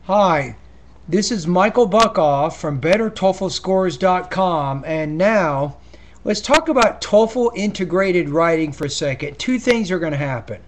Hi, this is Michael Buckhoff from BetterTOEFLScores.com, and now let's talk about TOEFL integrated writing for a second. Two things are going to happen.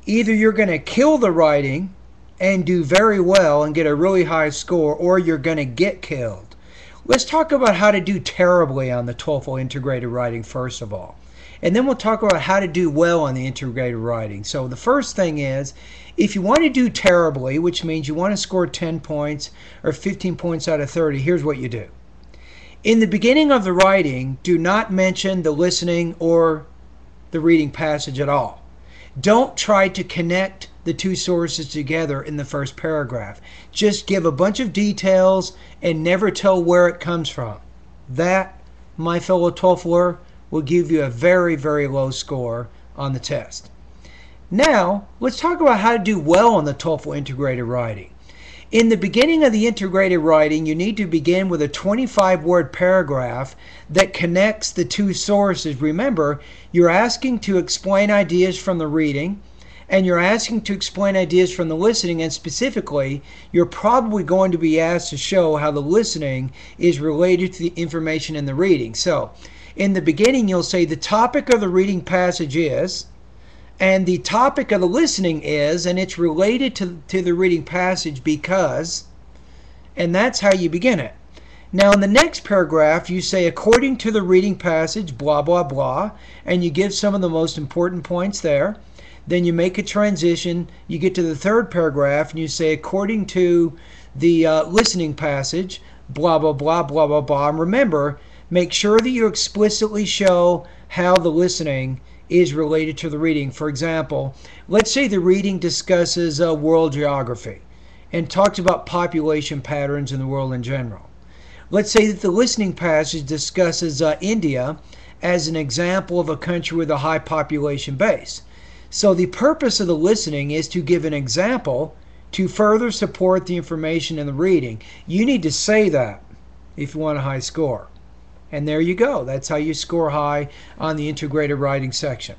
Either you're going to kill the writing and do very well and get a really high score, or you're going to get killed. Let's talk about how to do terribly on the TOEFL integrated writing first of all. And then we'll talk about how to do well on the integrated writing. So the first thing is, if you want to do terribly, which means you want to score 10 points or 15 points out of 30, here's what you do. In the beginning of the writing, do not mention the listening or the reading passage at all. Don't try to connect the two sources together in the first paragraph. Just give a bunch of details and never tell where it comes from. That, my fellow TOEFLer, will give you a very, very low score on the test. Now, let's talk about how to do well on the TOEFL integrated writing. In the beginning of the integrated writing, you need to begin with a 25-word paragraph that connects the two sources. Remember, you're asking to explain ideas from the reading, and you're asking to explain ideas from the listening, and specifically, you're probably going to be asked to show how the listening is related to the information in the reading. So, in the beginning, you'll say the topic of the reading passage is, and the topic of the listening is, and it's related to the reading passage because, and that's how you begin it. Now in the next paragraph, you say according to the reading passage, blah, blah, blah, and you give some of the most important points there. Then you make a transition, you get to the third paragraph, and you say according to the listening passage, blah, blah, blah, blah, blah, blah. And remember, make sure that you explicitly show how the listening is related to the reading. For example, let's say the reading discusses world geography and talks about population patterns in the world in general. Let's say that the listening passage discusses India as an example of a country with a high population base. So the purpose of the listening is to give an example to further support the information in the reading. You need to say that if you want a high score. And there you go. That's how you score high on the integrated writing section.